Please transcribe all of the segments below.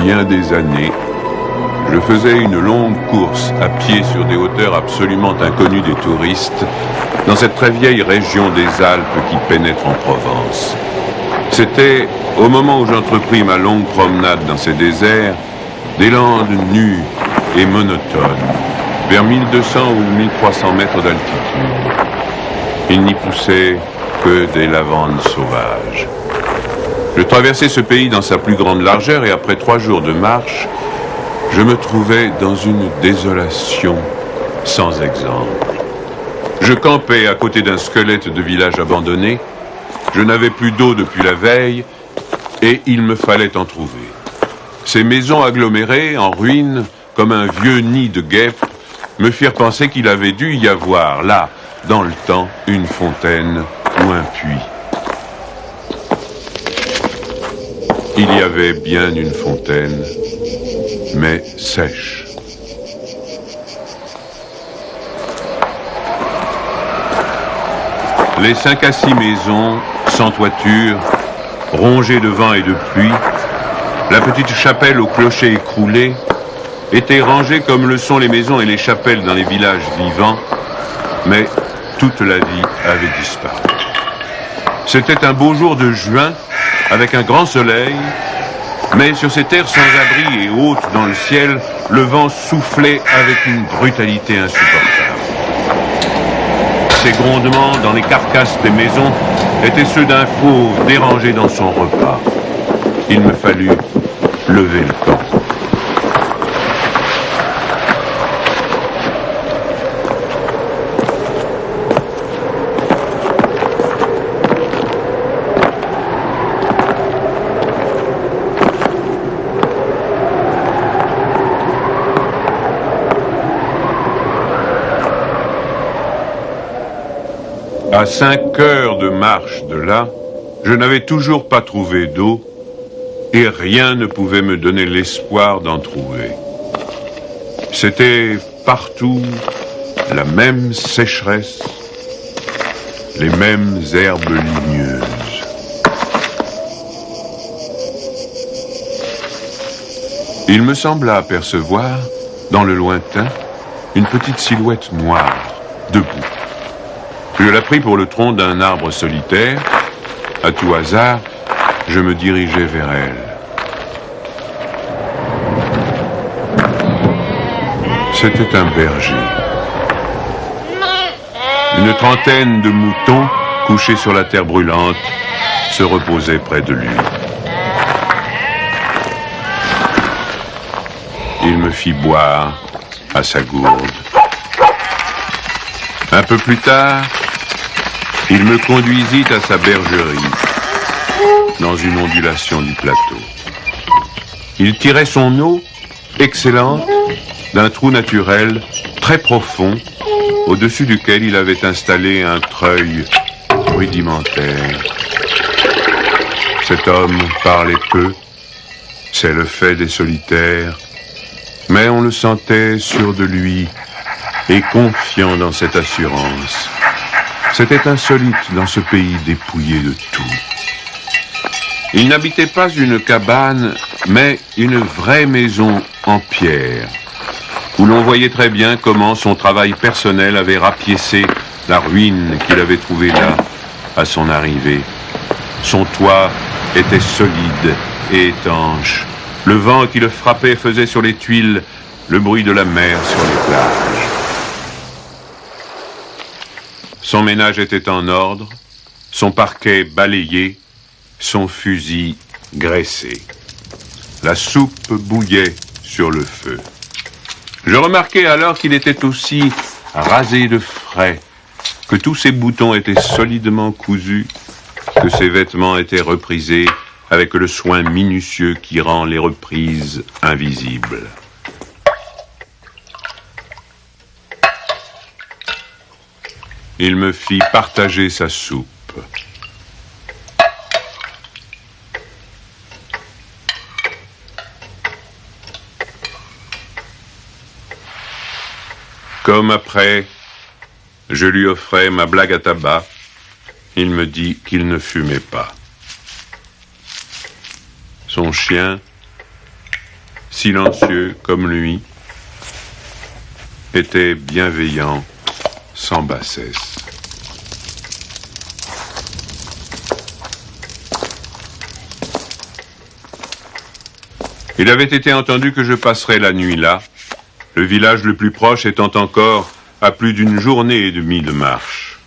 bien des années, je faisais une longue course à pied sur des hauteurs absolument inconnues des touristes, dans cette très vieille région des Alpes qui pénètre en Provence. C'était, au moment où j'entrepris ma longue promenade dans ces déserts, des landes nues et monotones, vers 1200 ou 1300 mètres d'altitude. Il n'y poussait que des lavandes sauvages. Je traversais ce pays dans sa plus grande largeur et après 3 jours de marche, je me trouvais dans une désolation sans exemple. Je campais à côté d'un squelette de village abandonné. Je n'avais plus d'eau depuis la veille et il me fallait en trouver. Ces maisons agglomérées, en ruine, comme un vieux nid de guêpes, me firent penser qu'il avait dû y avoir, là, dans le temps, une fontaine ou un puits. Il y avait bien une fontaine, mais sèche. Les 5 à 6 maisons, sans toiture, rongées de vent et de pluie, la petite chapelle au clocher écroulé, étaient rangées comme le sont les maisons et les chapelles dans les villages vivants, mais toute la vie avait disparu. C'était un beau jour de juin, avec un grand soleil, mais sur ces terres sans abri et hautes dans le ciel, le vent soufflait avec une brutalité insupportable. Ces grondements dans les carcasses des maisons étaient ceux d'un fauve dérangé dans son repas. Il me fallut lever le camp. À 5 heures de marche de là, je n'avais toujours pas trouvé d'eau et rien ne pouvait me donner l'espoir d'en trouver. C'était partout la même sécheresse, les mêmes herbes ligneuses. Il me sembla apercevoir, dans le lointain, une petite silhouette noire, debout. Je la pris pour le tronc d'un arbre solitaire. À tout hasard, je me dirigeai vers elle. C'était un berger. Une trentaine de moutons, couchés sur la terre brûlante, se reposaient près de lui. Il me fit boire à sa gourde. Un peu plus tard, il me conduisit à sa bergerie, dans une ondulation du plateau. Il tirait son eau, excellente, d'un trou naturel très profond, au-dessus duquel il avait installé un treuil rudimentaire. Cet homme parlait peu, c'est le fait des solitaires, mais on le sentait sûr de lui et confiant dans cette assurance. C'était insolite dans ce pays dépouillé de tout. Il n'habitait pas une cabane, mais une vraie maison en pierre, où l'on voyait très bien comment son travail personnel avait rapiécé la ruine qu'il avait trouvée là, à son arrivée. Son toit était solide et étanche. Le vent qui le frappait faisait sur les tuiles le bruit de la mer sur les plages. Son ménage était en ordre, son parquet balayé, son fusil graissé. La soupe bouillait sur le feu. Je remarquai alors qu'il était aussi rasé de frais, que tous ses boutons étaient solidement cousus, que ses vêtements étaient reprisés avec le soin minutieux qui rend les reprises invisibles. Il me fit partager sa soupe. Comme après, je lui offrais ma blague à tabac, il me dit qu'il ne fumait pas. Son chien, silencieux comme lui, était bienveillant sans bassesse. Il avait été entendu que je passerais la nuit là, le village le plus proche étant encore à plus d'une journée et demie de marche.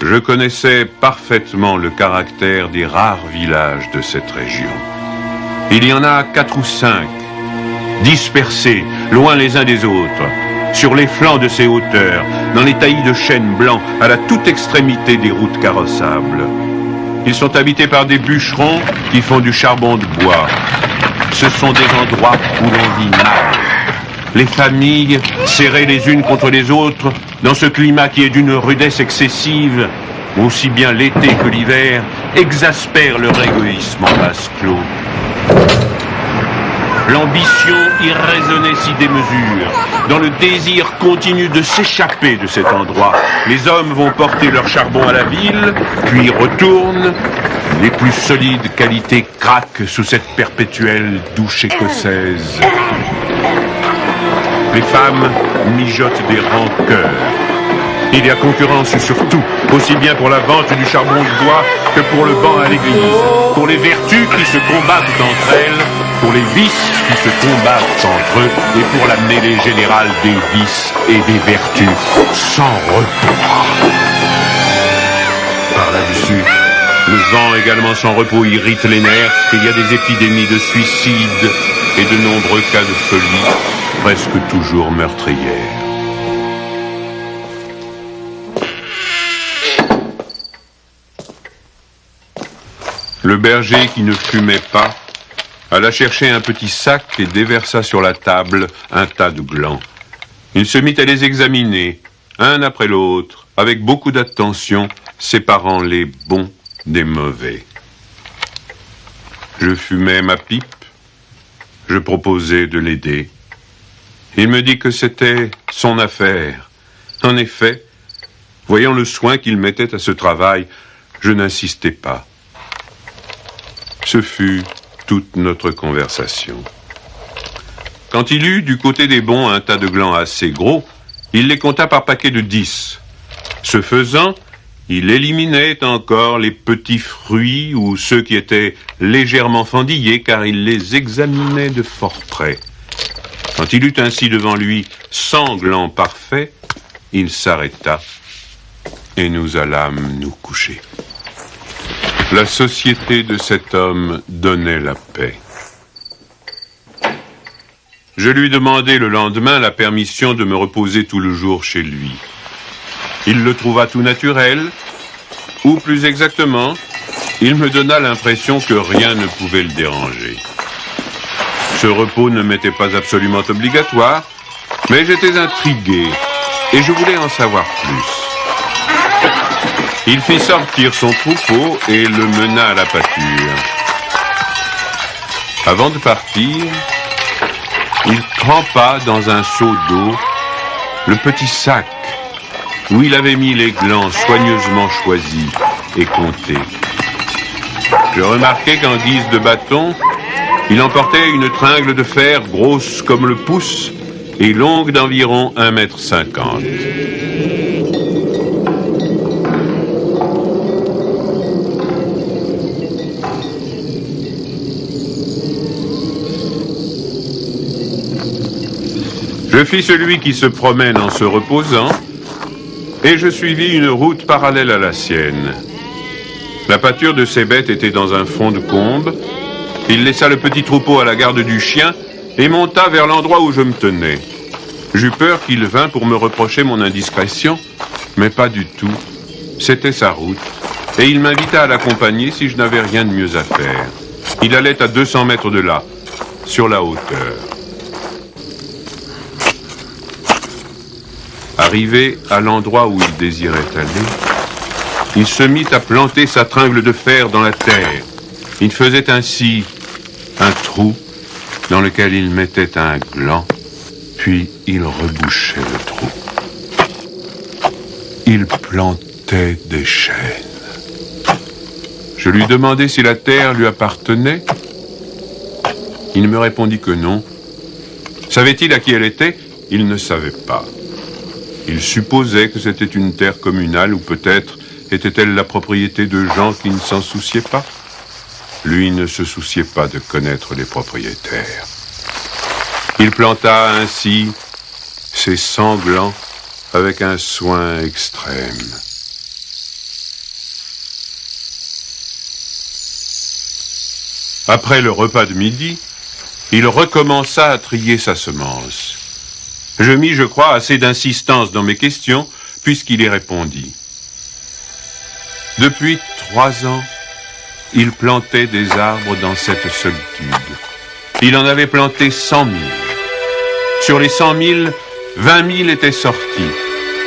Je connaissais parfaitement le caractère des rares villages de cette région. Il y en a 4 ou 5, dispersés, loin les uns des autres, sur les flancs de ces hauteurs, dans les taillis de chênes blancs, à la toute extrémité des routes carrossables. Ils sont habités par des bûcherons qui font du charbon de bois. Ce sont des endroits où l'on vit mal. Les familles, serrées les unes contre les autres, dans ce climat qui est d'une rudesse excessive, aussi bien l'été que l'hiver, exaspèrent leur égoïsme en vase clos. L'ambition irraisonnée s'y démesure. Dans le désir continu de s'échapper de cet endroit, les hommes vont porter leur charbon à la ville, puis y retournent. Les plus solides qualités craquent sous cette perpétuelle douche écossaise. Les femmes mijotent des rancœurs. Il y a concurrence sur tout, aussi bien pour la vente du charbon de bois que pour le banc à l'église, pour les vertus qui se combattent entre elles, pour les vices qui se combattent entre eux, et pour la mêlée générale des vices et des vertus sans repos. Par là-dessus, le vent également sans repos irrite les nerfs. Il y a des épidémies de suicide et de nombreux cas de folie, presque toujours meurtrières. Le berger qui ne fumait pas alla chercher un petit sac et déversa sur la table un tas de glands. Il se mit à les examiner, un après l'autre, avec beaucoup d'attention, séparant les bons des mauvais. Je fumais ma pipe, je proposais de l'aider. Il me dit que c'était son affaire. En effet, voyant le soin qu'il mettait à ce travail, je n'insistais pas. Ce fut toute notre conversation. Quand il eut du côté des bons un tas de glands assez gros, il les compta par paquets de 10. Ce faisant, il éliminait encore les petits fruits ou ceux qui étaient légèrement fendillés, car il les examinait de fort près. Quand il eut ainsi devant lui 100 glands parfaits, il s'arrêta et nous allâmes nous coucher. La société de cet homme donnait la paix. Je lui demandai le lendemain la permission de me reposer tout le jour chez lui. Il le trouva tout naturel, ou plus exactement, il me donna l'impression que rien ne pouvait le déranger. Ce repos ne m'était pas absolument obligatoire, mais j'étais intrigué et je voulais en savoir plus. Il fit sortir son troupeau et le mena à la pâture. Avant de partir, il trempa dans un seau d'eau le petit sac où il avait mis les glands soigneusement choisis et comptés. Je remarquai qu'en guise de bâton, il emportait une tringle de fer grosse comme le pouce et longue d'environ 1,50 m. Je fis celui qui se promène en se reposant, et je suivis une route parallèle à la sienne. La pâture de ces bêtes était dans un fond de combe. Il laissa le petit troupeau à la garde du chien et monta vers l'endroit où je me tenais. J'eus peur qu'il vînt pour me reprocher mon indiscrétion, mais pas du tout. C'était sa route, et il m'invita à l'accompagner si je n'avais rien de mieux à faire. Il allait à 200 mètres de là, sur la hauteur. Arrivé à l'endroit où il désirait aller, il se mit à planter sa tringle de fer dans la terre. Il faisait ainsi un trou dans lequel il mettait un gland, puis il rebouchait le trou. Il plantait des chênes. Je lui demandai si la terre lui appartenait. Il me répondit que non. Savait-il à qui elle était? Il ne savait pas. Il supposait que c'était une terre communale ou peut-être était-elle la propriété de gens qui ne s'en souciaient pas. Lui ne se souciait pas de connaître les propriétaires. Il planta ainsi ses sanglants avec un soin extrême. Après le repas de midi, il recommença à trier sa semence. Je mis, je crois, assez d'insistance dans mes questions, puisqu'il y répondit. Depuis 3 ans, il plantait des arbres dans cette solitude. Il en avait planté 100 000. Sur les 100 000, 20 000 étaient sortis.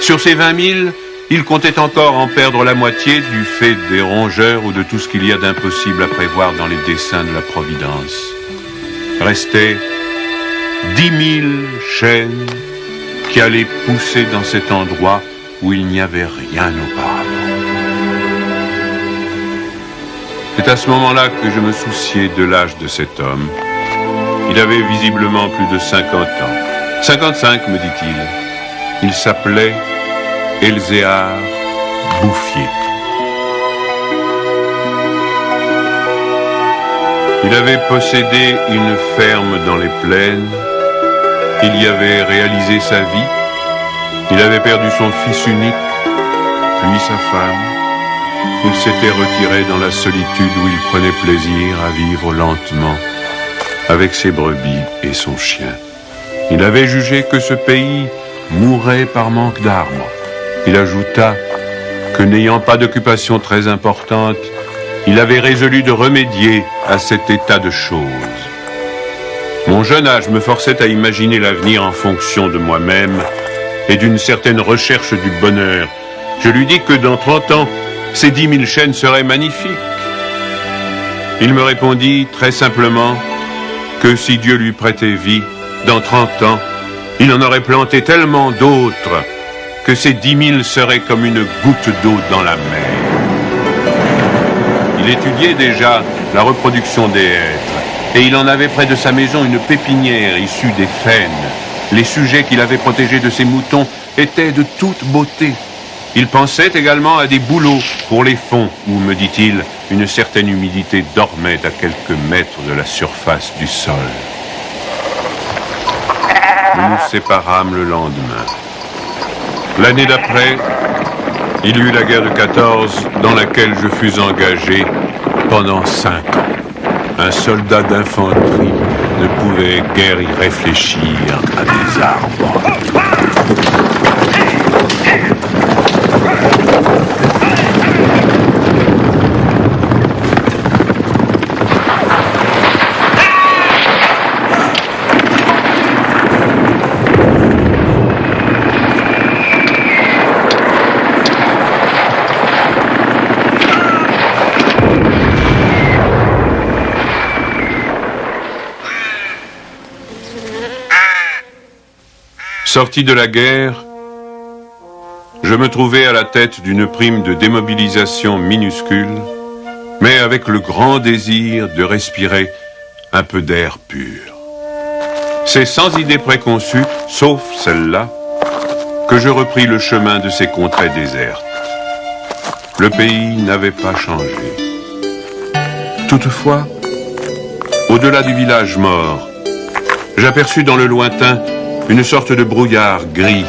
Sur ces 20 000, il comptait encore en perdre la moitié du fait des rongeurs ou de tout ce qu'il y a d'impossible à prévoir dans les desseins de la Providence. Restaient 10 000 chênes qui allaient pousser dans cet endroit où il n'y avait rien auparavant. C'est à ce moment-là que je me souciais de l'âge de cet homme. Il avait visiblement plus de 50 ans. 55, me dit-il. Il s'appelait Elzéar Bouffier. Il avait possédé une ferme dans les plaines. Il y avait réalisé sa vie. Il avait perdu son fils unique, puis sa femme. Il s'était retiré dans la solitude où il prenait plaisir à vivre lentement avec ses brebis et son chien. Il avait jugé que ce pays mourait par manque d'arbres. Il ajouta que n'ayant pas d'occupation très importante, il avait résolu de remédier à cet état de choses. Mon jeune âge me forçait à imaginer l'avenir en fonction de moi-même et d'une certaine recherche du bonheur. Je lui dis que dans 30 ans, ces 10 000 chênes seraient magnifiques. Il me répondit très simplement que si Dieu lui prêtait vie, dans 30 ans, il en aurait planté tellement d'autres que ces 10 000 seraient comme une goutte d'eau dans la mer. Il étudiait déjà la reproduction des hêtres et il en avait près de sa maison une pépinière issue des faînes. Les sujets qu'il avait protégés de ses moutons étaient de toute beauté. Il pensait également à des bouleaux pour les fonds où, me dit-il, une certaine humidité dormait à quelques mètres de la surface du sol. Nous nous séparâmes le lendemain. L'année d'après, il y eut la guerre de 14 dans laquelle je fus engagé pendant 5 ans. Un soldat d'infanterie ne pouvait guère y réfléchir à des arbres. Sorti de la guerre, je me trouvais à la tête d'une prime de démobilisation minuscule, mais avec le grand désir de respirer un peu d'air pur. C'est sans idée préconçue, sauf celle-là, que je repris le chemin de ces contrées désertes. Le pays n'avait pas changé. Toutefois, au-delà du village mort, j'aperçus dans le lointain une sorte de brouillard gris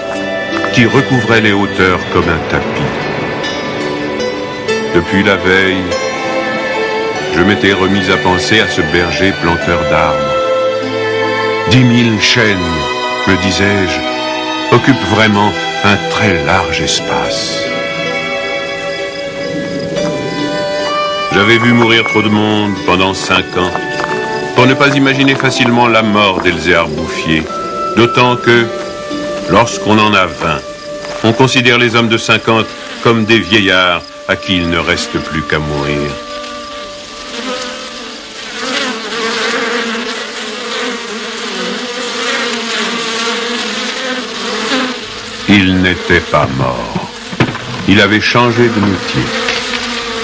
qui recouvrait les hauteurs comme un tapis. Depuis la veille, je m'étais remis à penser à ce berger planteur d'arbres. 10 000 chênes, me disais-je, occupent vraiment un très large espace. J'avais vu mourir trop de monde pendant 5 ans pour ne pas imaginer facilement la mort d'Elzéar Bouffier. D'autant que, lorsqu'on en a 20, on considère les hommes de 50 comme des vieillards à qui il ne reste plus qu'à mourir. Il n'était pas mort. Il avait changé de métier.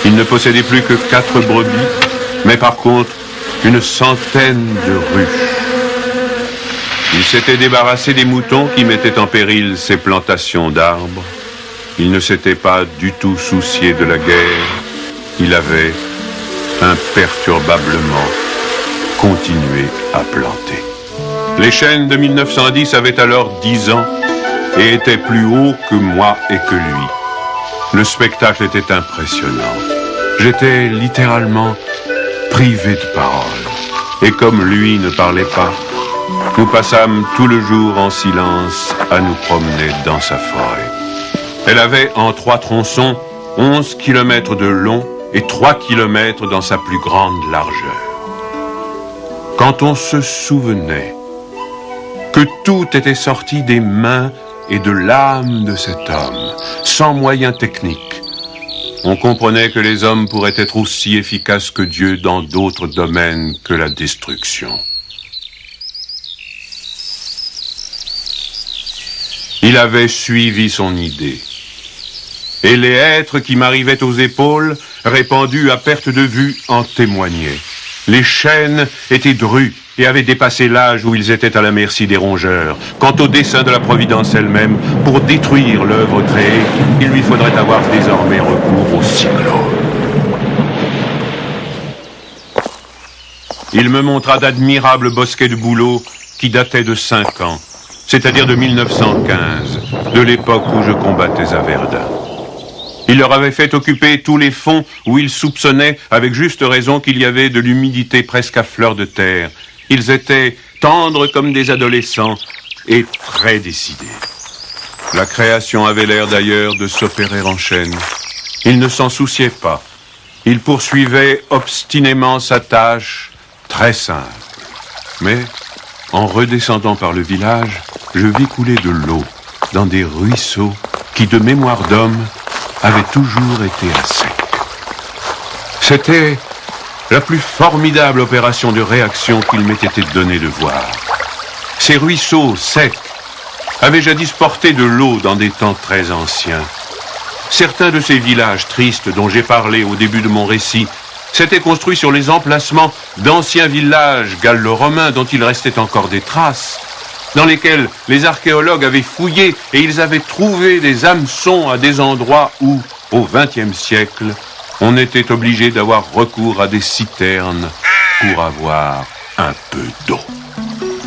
Il ne possédait plus que 4 brebis, mais par contre, une centaine de ruches. Il s'était débarrassé des moutons qui mettaient en péril ses plantations d'arbres. Il ne s'était pas du tout soucié de la guerre. Il avait imperturbablement continué à planter. Les chênes de 1910 avaient alors 10 ans et étaient plus hauts que moi et que lui. Le spectacle était impressionnant. J'étais littéralement privé de parole. Et comme lui ne parlait pas, nous passâmes tout le jour en silence à nous promener dans sa forêt. Elle avait en 3 tronçons 11 kilomètres de long et 3 kilomètres dans sa plus grande largeur. Quand on se souvenait que tout était sorti des mains et de l'âme de cet homme, sans moyens techniques, on comprenait que les hommes pourraient être aussi efficaces que Dieu dans d'autres domaines que la destruction. Il avait suivi son idée. Et les hêtres qui m'arrivaient aux épaules, répandus à perte de vue, en témoignaient. Les chênes étaient drus et avaient dépassé l'âge où ils étaient à la merci des rongeurs. Quant au dessein de la Providence elle-même, pour détruire l'œuvre créée, il lui faudrait avoir désormais recours au cyclone. Il me montra d'admirables bosquets de bouleaux qui dataient de 5 ans, c'est-à-dire de 1915, de l'époque où je combattais à Verdun. Il leur avait fait occuper tous les fonds où ils soupçonnaient, avec juste raison, qu'il y avait de l'humidité presque à fleur de terre. Ils étaient tendres comme des adolescents et très décidés. La création avait l'air d'ailleurs de s'opérer en chaîne. Il ne s'en souciait pas. Il poursuivait obstinément sa tâche, très simple. Mais, en redescendant par le village, je vis couler de l'eau dans des ruisseaux qui, de mémoire d'homme, avaient toujours été à sec. C'était la plus formidable opération de réaction qu'il m'ait été donné de voir. Ces ruisseaux secs avaient jadis porté de l'eau dans des temps très anciens. Certains de ces villages tristes dont j'ai parlé au début de mon récit s'étaient construits sur les emplacements d'anciens villages gallo-romains dont il restait encore des traces, dans lesquels les archéologues avaient fouillé et ils avaient trouvé des hameçons à des endroits où, au XXe siècle, on était obligé d'avoir recours à des citernes pour avoir un peu d'eau.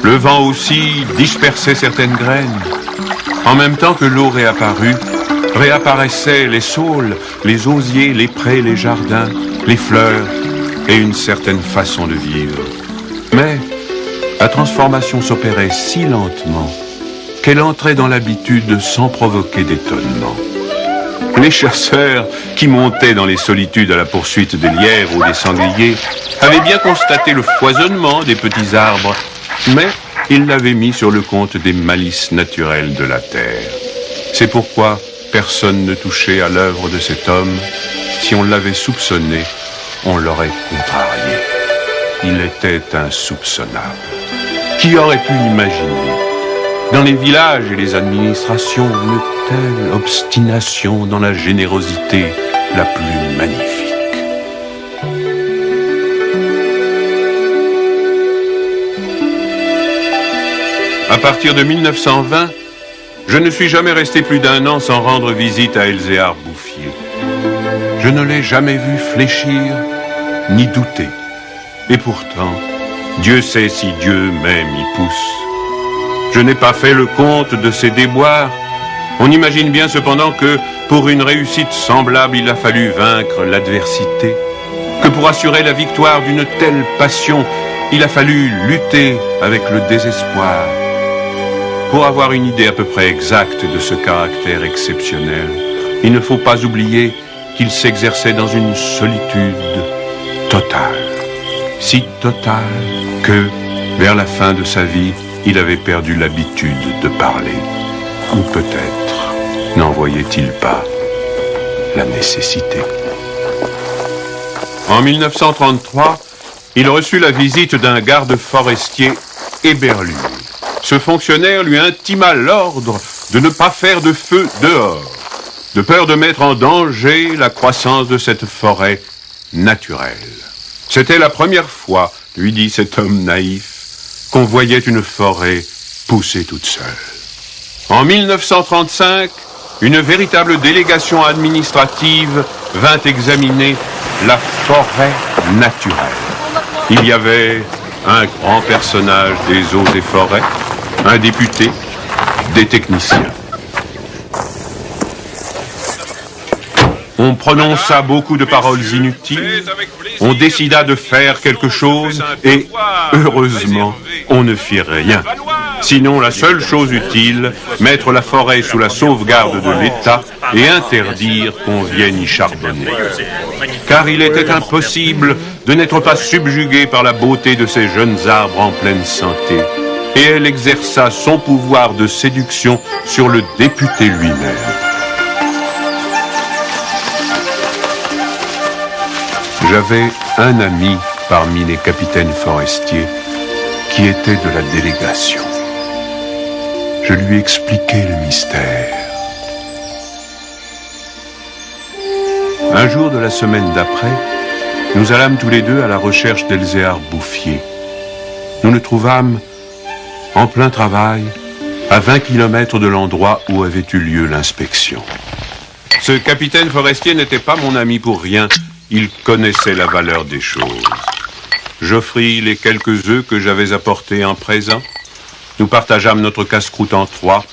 Le vent aussi dispersait certaines graines. En même temps que l'eau réapparut, réapparaissaient les saules, les osiers, les prés, les jardins, les fleurs et une certaine façon de vivre. Mais la transformation s'opérait si lentement qu'elle entrait dans l'habitude sans provoquer d'étonnement. Les chasseurs qui montaient dans les solitudes à la poursuite des lièvres ou des sangliers avaient bien constaté le foisonnement des petits arbres, mais ils l'avaient mis sur le compte des malices naturelles de la terre. C'est pourquoi personne ne touchait à l'œuvre de cet homme. Si on l'avait soupçonné, on l'aurait contrarié. Il était insoupçonnable. Qui aurait pu imaginer, dans les villages et les administrations, une telle obstination dans la générosité la plus magnifique? À partir de 1920, je ne suis jamais resté plus d'1 an sans rendre visite à Elzéar Bouffier. Je ne l'ai jamais vu fléchir ni douter. Et pourtant, Dieu sait si Dieu même y pousse. Je n'ai pas fait le compte de ses déboires. On imagine bien cependant que, pour une réussite semblable, il a fallu vaincre l'adversité. Que pour assurer la victoire d'une telle passion, il a fallu lutter avec le désespoir. Pour avoir une idée à peu près exacte de ce caractère exceptionnel, il ne faut pas oublier qu'il s'exerçait dans une solitude totale. Si totale que, vers la fin de sa vie, il avait perdu l'habitude de parler. Ou peut-être n'en voyait-il pas la nécessité. En 1933, il reçut la visite d'un garde forestier éberlu. Ce fonctionnaire lui intima l'ordre de ne pas faire de feu dehors, de peur de mettre en danger la croissance de cette forêt naturelle. C'était la première fois lui dit cet homme naïf, qu'on voyait une forêt pousser toute seule. En 1935, une véritable délégation administrative vint examiner la forêt naturelle. Il y avait un grand personnage des eaux et forêts, un député, des techniciens. On prononça beaucoup de paroles inutiles, on décida de faire quelque chose et, heureusement, on ne fit rien. Sinon, la seule chose utile, mettre la forêt sous la sauvegarde de l'État et interdire qu'on vienne y charbonner. Car il était impossible de n'être pas subjugué par la beauté de ces jeunes arbres en pleine santé. Et elle exerça son pouvoir de séduction sur le député lui-même. J'avais un ami parmi les capitaines forestiers qui était de la délégation. Je lui expliquai le mystère. Un jour de la semaine d'après, nous allâmes tous les deux à la recherche d'Elzéar Bouffier. Nous le trouvâmes en plein travail, à 20 km de l'endroit où avait eu lieu l'inspection. Ce capitaine forestier n'était pas mon ami pour rien. Il connaissait la valeur des choses. J'offris les quelques œufs que j'avais apportés en présent. Nous partageâmes notre casse-croûte en trois,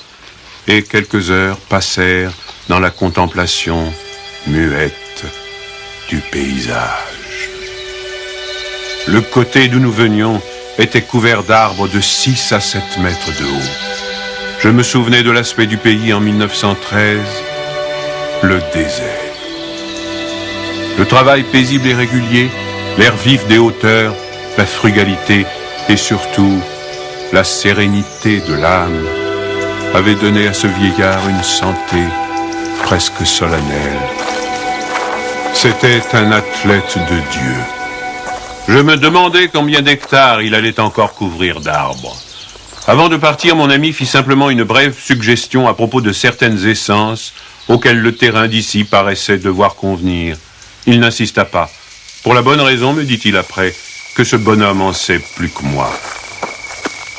et quelques heures passèrent dans la contemplation muette du paysage. Le côté d'où nous venions était couvert d'arbres de 6 à 7 mètres de haut. Je me souvenais de l'aspect du pays en 1913, le désert. Le travail paisible et régulier, l'air vif des hauteurs, la frugalité et surtout la sérénité de l'âme avaient donné à ce vieillard une santé presque solennelle. C'était un athlète de Dieu. Je me demandais combien d'hectares il allait encore couvrir d'arbres. Avant de partir, mon ami fit simplement une brève suggestion à propos de certaines essences auxquelles le terrain d'ici paraissait devoir convenir. Il n'insista pas. Pour la bonne raison, me dit-il après, que ce bonhomme en sait plus que moi.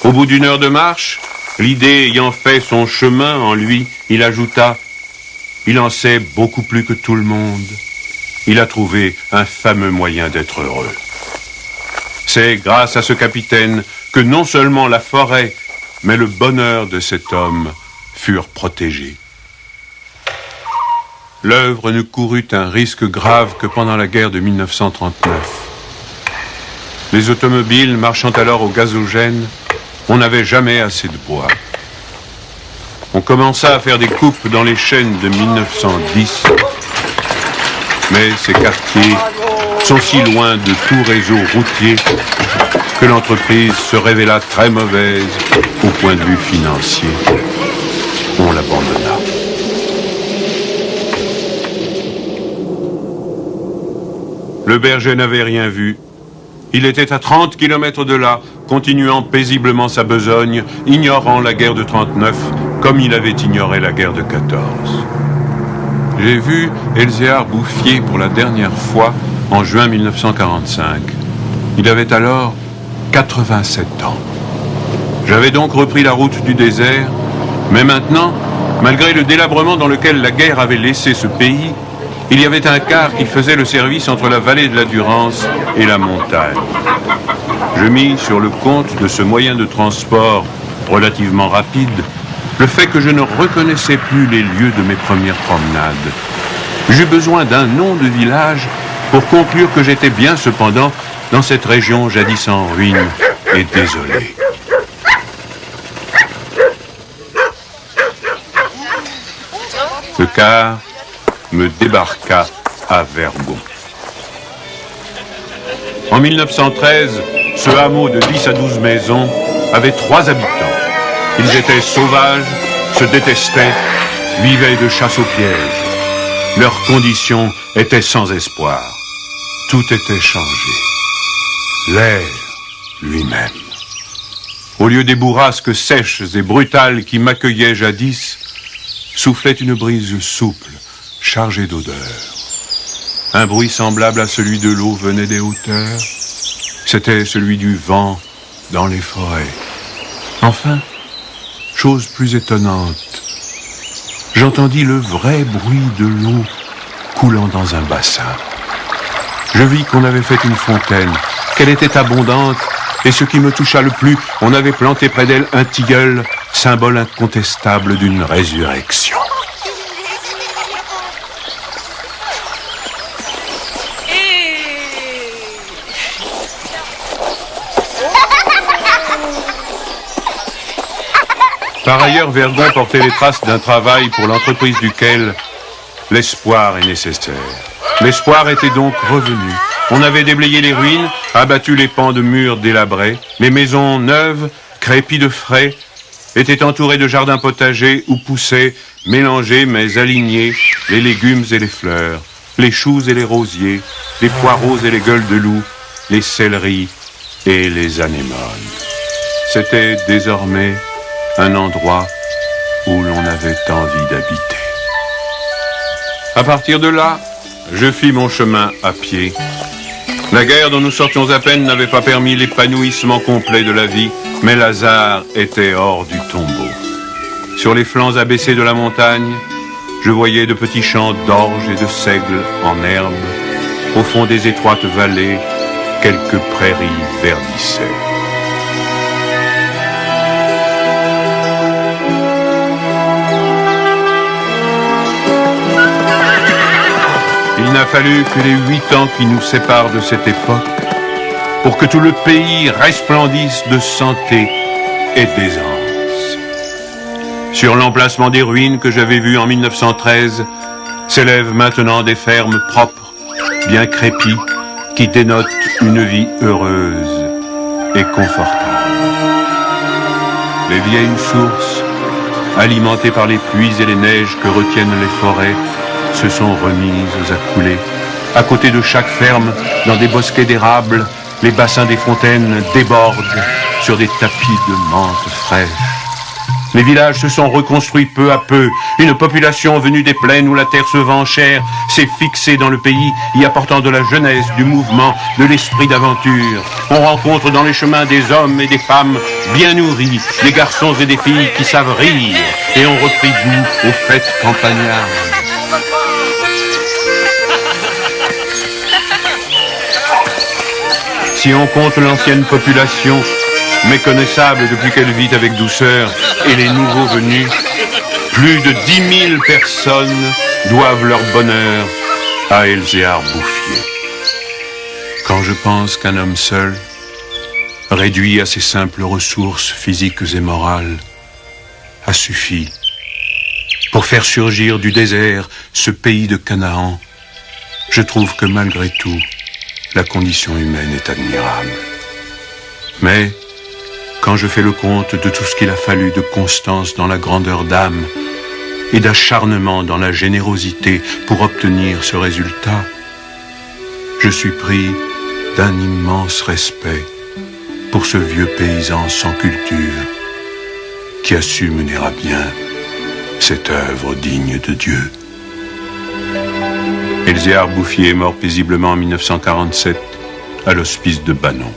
Au bout d'une heure de marche, l'idée ayant fait son chemin en lui, il ajouta « Il en sait beaucoup plus que tout le monde. Il a trouvé un fameux moyen d'être heureux. » C'est grâce à ce capitaine que non seulement la forêt, mais le bonheur de cet homme furent protégés. L'œuvre ne courut un risque grave que pendant la guerre de 1939. Les automobiles marchant alors au gazogène, on n'avait jamais assez de bois. On commença à faire des coupes dans les chênes de 1910. Mais ces quartiers sont si loin de tout réseau routier que l'entreprise se révéla très mauvaise au point de vue financier. On l'abandonna. Le berger n'avait rien vu. Il était à 30 km de là, continuant paisiblement sa besogne, ignorant la guerre de 39, comme il avait ignoré la guerre de 14. J'ai vu Elzéar Bouffier pour la dernière fois en juin 1945. Il avait alors 87 ans. J'avais donc repris la route du désert, mais maintenant, malgré le délabrement dans lequel la guerre avait laissé ce pays, il y avait un car qui faisait le service entre la vallée de la Durance et la montagne. Je mis sur le compte de ce moyen de transport relativement rapide le fait que je ne reconnaissais plus les lieux de mes premières promenades. J'eus besoin d'un nom de village pour conclure que j'étais bien cependant dans cette région jadis en ruine et désolée. Le car me débarqua à Vergon. En 1913, ce hameau de 10 à 12 maisons avait 3 habitants. Ils étaient sauvages, se détestaient, vivaient de chasse au piège. Leurs conditions étaient sans espoir. Tout était changé. L'air lui-même. Au lieu des bourrasques sèches et brutales qui m'accueillaient jadis, soufflait une brise souple, chargée d'odeurs. Un bruit semblable à celui de l'eau venait des hauteurs, C'était celui du vent dans les forêts. Enfin, chose plus étonnante, j'entendis le vrai bruit de l'eau coulant dans un bassin. Je vis qu'on avait fait une fontaine, qu'elle était abondante, et ce qui me toucha le plus, on avait planté près d'elle un tilleul, symbole incontestable d'une résurrection. Par ailleurs, Vergon portait les traces d'un travail pour l'entreprise duquel l'espoir est nécessaire. L'espoir était donc revenu. On avait déblayé les ruines, abattu les pans de murs délabrés. Les maisons neuves, crépies de frais, étaient entourées de jardins potagers où poussaient, mélangés mais alignés, les légumes et les fleurs, les choux et les rosiers, les poireaux et les gueules de loup, les céleris et les anémones. C'était désormais un endroit où l'on avait envie d'habiter. À partir de là, je fis mon chemin à pied. La guerre dont nous sortions à peine n'avait pas permis l'épanouissement complet de la vie, mais Lazare était hors du tombeau. Sur les flancs abaissés de la montagne, je voyais de petits champs d'orge et de seigle en herbe. Au fond des étroites vallées, quelques prairies verdissaient. Il n'a fallu que les 8 ans qui nous séparent de cette époque pour que tout le pays resplendisse de santé et d'aisance. Sur l'emplacement des ruines que j'avais vues en 1913, s'élèvent maintenant des fermes propres, bien crépies, qui dénotent une vie heureuse et confortable. Les vieilles sources, alimentées par les pluies et les neiges que retiennent les forêts, se sont remises à couler. À côté de chaque ferme, dans des bosquets d'érables, les bassins des fontaines débordent sur des tapis de menthe fraîche. Les villages se sont reconstruits peu à peu. Une population venue des plaines où la terre se vend chère s'est fixée dans le pays, y apportant de la jeunesse, du mouvement, de l'esprit d'aventure. On rencontre dans les chemins des hommes et des femmes bien nourris, des garçons et des filles qui savent rire, et ont repris goût aux fêtes campagnardes. Si on compte l'ancienne population, méconnaissable depuis qu'elle vit avec douceur, et les nouveaux venus, plus de 10 000 personnes doivent leur bonheur à Elzéar Bouffier. Quand je pense qu'un homme seul, réduit à ses simples ressources physiques et morales, a suffi pour faire surgir du désert ce pays de Canaan, je trouve que malgré tout, la condition humaine est admirable. Mais, quand je fais le compte de tout ce qu'il a fallu de constance dans la grandeur d'âme et d'acharnement dans la générosité pour obtenir ce résultat, je suis pris d'un immense respect pour ce vieux paysan sans culture qui a su mener à bien cette œuvre digne de Dieu. Elzéar Bouffier est mort paisiblement en 1947 à l'hospice de Banon.